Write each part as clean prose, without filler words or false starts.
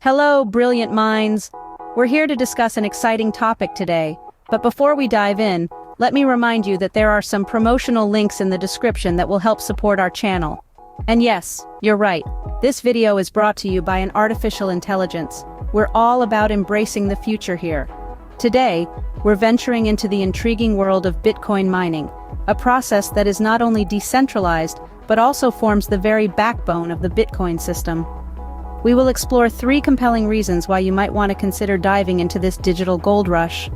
Hello, brilliant minds! We're here to discuss an exciting topic today, but before we dive in, let me remind you that there are some promotional links in the description that will help support our channel. And yes, you're right, this video is brought to you by an artificial intelligence. We're all about embracing the future here. Today, we're venturing into the intriguing world of Bitcoin mining, a process that is not only decentralized, but also forms the very backbone of the Bitcoin system. We will explore 3 compelling reasons why you might want to consider diving into this digital gold rush.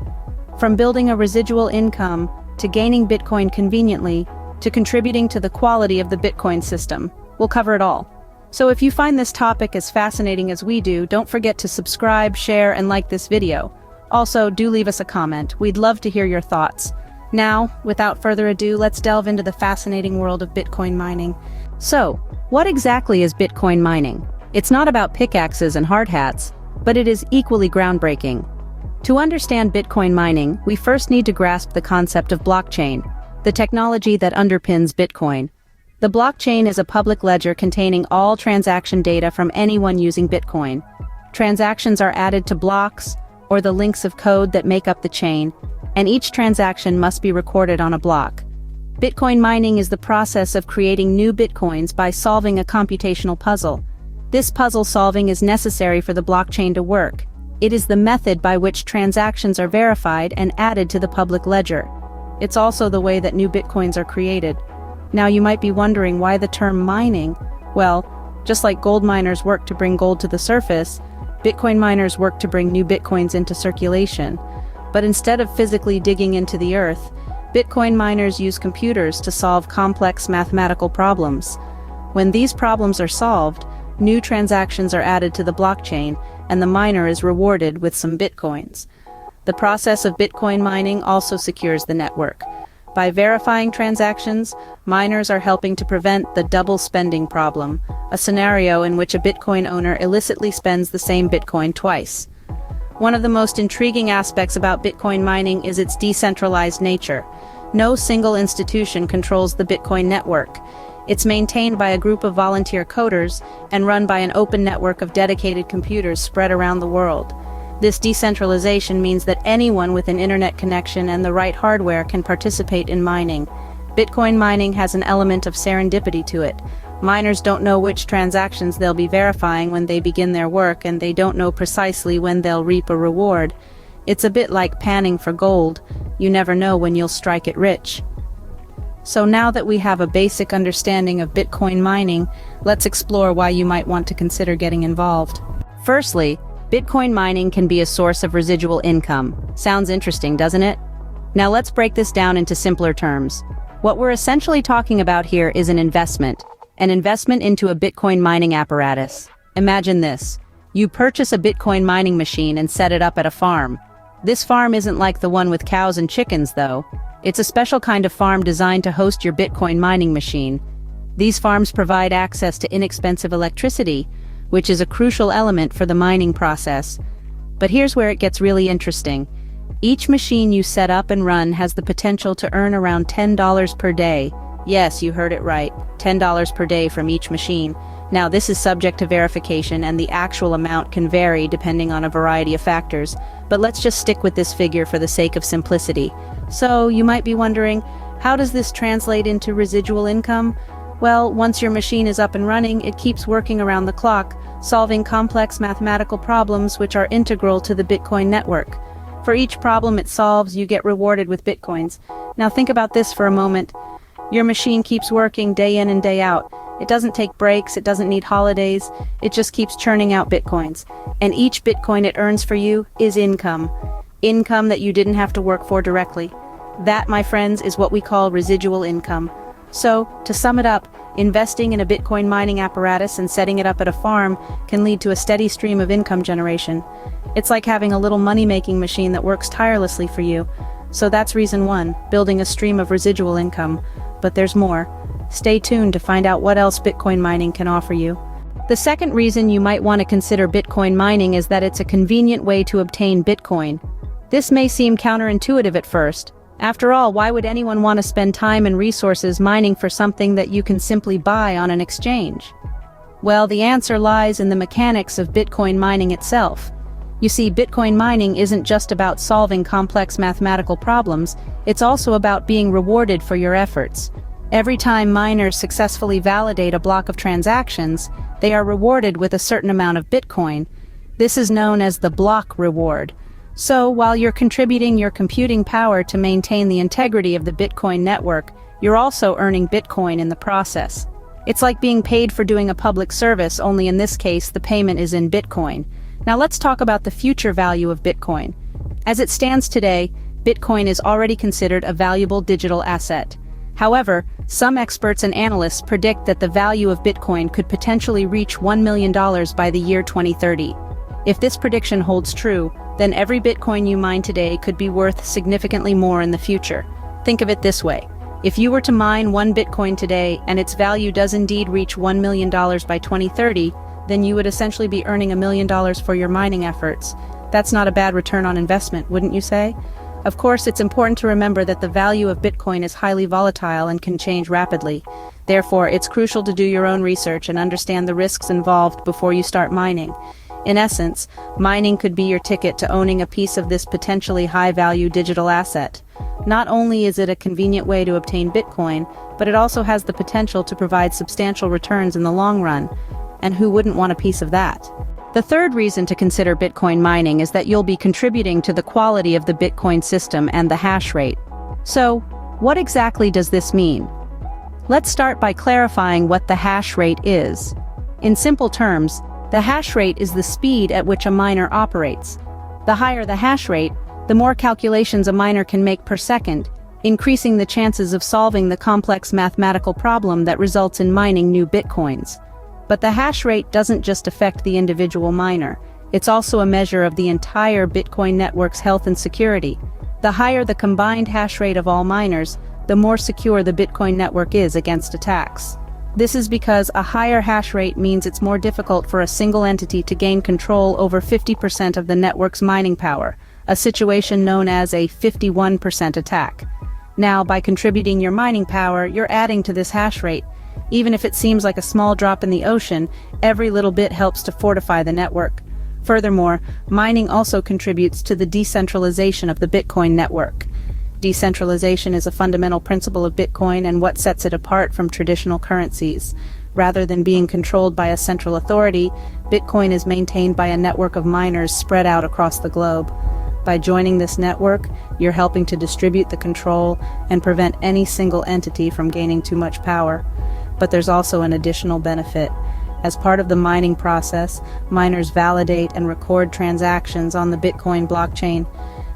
From building a residual income, to gaining Bitcoin conveniently, to contributing to the quality of the Bitcoin system, we'll cover it all. So if you find this topic as fascinating as we do, don't forget to subscribe, share, and like this video. Also, do leave us a comment. We'd love to hear your thoughts. Now, without further ado, let's delve into the fascinating world of Bitcoin mining. So, what exactly is Bitcoin mining? It's not about pickaxes and hard hats, but it is equally groundbreaking. To understand Bitcoin mining, we first need to grasp the concept of blockchain, the technology that underpins Bitcoin. The blockchain is a public ledger containing all transaction data from anyone using Bitcoin. Transactions are added to blocks, or the links of code that make up the chain, and each transaction must be recorded on a block. Bitcoin mining is the process of creating new Bitcoins by solving a computational puzzle. This puzzle solving is necessary for the blockchain to work. It is the method by which transactions are verified and added to the public ledger. It's also the way that new Bitcoins are created. Now you might be wondering why the term mining. Well, just like gold miners work to bring gold to the surface, Bitcoin miners work to bring new Bitcoins into circulation. But instead of physically digging into the earth, Bitcoin miners use computers to solve complex mathematical problems. When these problems are solved, new transactions are added to the blockchain, and the miner is rewarded with some Bitcoins. The process of Bitcoin mining also secures the network. By verifying transactions, miners are helping to prevent the double spending problem, a scenario in which a Bitcoin owner illicitly spends the same Bitcoin twice. One of the most intriguing aspects about Bitcoin mining is its decentralized nature. No single institution controls the Bitcoin network. It's maintained by a group of volunteer coders and run by an open network of dedicated computers spread around the world. This decentralization means that anyone with an internet connection and the right hardware can participate in mining. Bitcoin mining has an element of serendipity to it. Miners don't know which transactions they'll be verifying when they begin their work, and they don't know precisely when they'll reap a reward. It's a bit like panning for gold. You never know when you'll strike it rich. So now that we have a basic understanding of Bitcoin mining, let's explore why you might want to consider getting involved. Firstly, Bitcoin mining can be a source of residual income. Sounds interesting, doesn't it? Now let's break this down into simpler terms. What we're essentially talking about here is an investment into a Bitcoin mining apparatus. Imagine this. You purchase a Bitcoin mining machine and set it up at a farm. This farm isn't like the one with cows and chickens, though. It's a special kind of farm designed to host your Bitcoin mining machine. These farms provide access to inexpensive electricity, which is a crucial element for the mining process. But here's where it gets really interesting. Each machine you set up and run has the potential to earn around $10 per day. Yes, you heard it right, $10 per day from each machine. Now this is subject to verification, and the actual amount can vary depending on a variety of factors, but let's just stick with this figure for the sake of simplicity. So, you might be wondering, how does this translate into residual income? Well, once your machine is up and running, it keeps working around the clock, solving complex mathematical problems which are integral to the Bitcoin network. For each problem it solves, you get rewarded with Bitcoins. Now think about this for a moment. Your machine keeps working day in and day out. It doesn't take breaks, it doesn't need holidays, it just keeps churning out Bitcoins. And each Bitcoin it earns for you is income. Income that you didn't have to work for directly. That, my friends, is what we call residual income. So, to sum it up, investing in a Bitcoin mining apparatus and setting it up at a farm can lead to a steady stream of income generation. It's like having a little money-making machine that works tirelessly for you. So that's reason 1, building a stream of residual income. But there's more. Stay tuned to find out what else Bitcoin mining can offer you. The second reason you might want to consider Bitcoin mining is that it's a convenient way to obtain Bitcoin. This may seem counterintuitive at first. After all, why would anyone want to spend time and resources mining for something that you can simply buy on an exchange? Well, the answer lies in the mechanics of Bitcoin mining itself. You see, Bitcoin mining isn't just about solving complex mathematical problems, it's also about being rewarded for your efforts. Every time miners successfully validate a block of transactions, they are rewarded with a certain amount of Bitcoin. This is known as the block reward. So, while you're contributing your computing power to maintain the integrity of the Bitcoin network, you're also earning Bitcoin in the process. It's like being paid for doing a public service, only in this case, the payment is in Bitcoin. Now let's talk about the future value of Bitcoin. As it stands today, Bitcoin is already considered a valuable digital asset. However, some experts and analysts predict that the value of Bitcoin could potentially reach $1 million by the year 2030. If this prediction holds true, then every Bitcoin you mine today could be worth significantly more in the future. Think of it this way. If you were to mine one Bitcoin today and its value does indeed reach $1 million by 2030, then you would essentially be earning $1 million for your mining efforts. That's not a bad return on investment, wouldn't you say? Of course, it's important to remember that the value of Bitcoin is highly volatile and can change rapidly. Therefore, it's crucial to do your own research and understand the risks involved before you start mining. In essence, mining could be your ticket to owning a piece of this potentially high-value digital asset. Not only is it a convenient way to obtain Bitcoin, but it also has the potential to provide substantial returns in the long run. And who wouldn't want a piece of that? The third reason to consider Bitcoin mining is that you'll be contributing to the quality of the Bitcoin system and the hash rate. So, what exactly does this mean? Let's start by clarifying what the hash rate is. In simple terms, the hash rate is the speed at which a miner operates. The higher the hash rate, the more calculations a miner can make per second, increasing the chances of solving the complex mathematical problem that results in mining new Bitcoins. But the hash rate doesn't just affect the individual miner. It's also a measure of the entire Bitcoin network's health and security. The higher the combined hash rate of all miners, the more secure the Bitcoin network is against attacks. This is because a higher hash rate means it's more difficult for a single entity to gain control over 50% of the network's mining power, a situation known as a 51% attack. Now, by contributing your mining power, you're adding to this hash rate. Even if it seems like a small drop in the ocean, every little bit helps to fortify the network. Furthermore, mining also contributes to the decentralization of the Bitcoin network. Decentralization is a fundamental principle of Bitcoin and what sets it apart from traditional currencies. Rather than being controlled by a central authority, Bitcoin is maintained by a network of miners spread out across the globe. By joining this network, you're helping to distribute the control and prevent any single entity from gaining too much power. But there's also an additional benefit. As part of the mining process, miners validate and record transactions on the Bitcoin blockchain.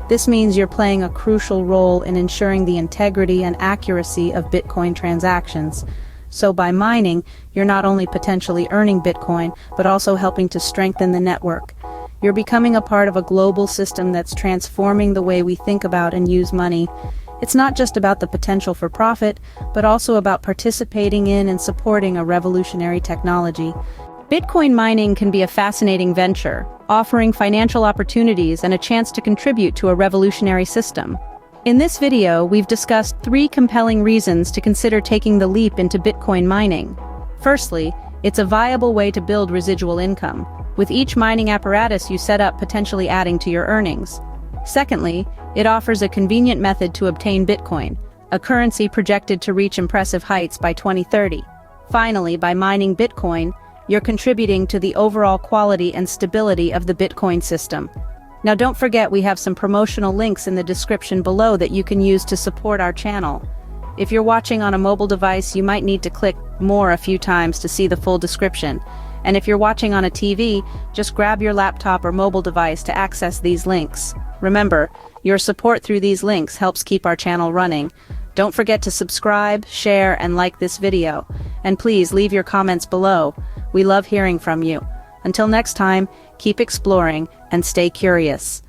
This means you're playing a crucial role in ensuring the integrity and accuracy of Bitcoin transactions. So by mining, you're not only potentially earning Bitcoin, but also helping to strengthen the network. You're becoming a part of a global system that's transforming the way we think about and use money. It's not just about the potential for profit, but also about participating in and supporting a revolutionary technology. Bitcoin mining can be a fascinating venture, offering financial opportunities and a chance to contribute to a revolutionary system. In this video, we've discussed 3 compelling reasons to consider taking the leap into Bitcoin mining. Firstly, it's a viable way to build residual income, with each mining apparatus you set up potentially adding to your earnings. Secondly, it offers a convenient method to obtain Bitcoin, a currency projected to reach impressive heights by 2030. Finally, by mining Bitcoin, you're contributing to the overall quality and stability of the Bitcoin system. Now don't forget we have some promotional links in the description below that you can use to support our channel. If you're watching on a mobile device, you might need to click more a few times to see the full description. And if you're watching on a TV, just grab your laptop or mobile device to access these links. Remember, your support through these links helps keep our channel running. Don't forget to subscribe, share, and like this video. And please leave your comments below. We love hearing from you. Until next time, keep exploring and stay curious.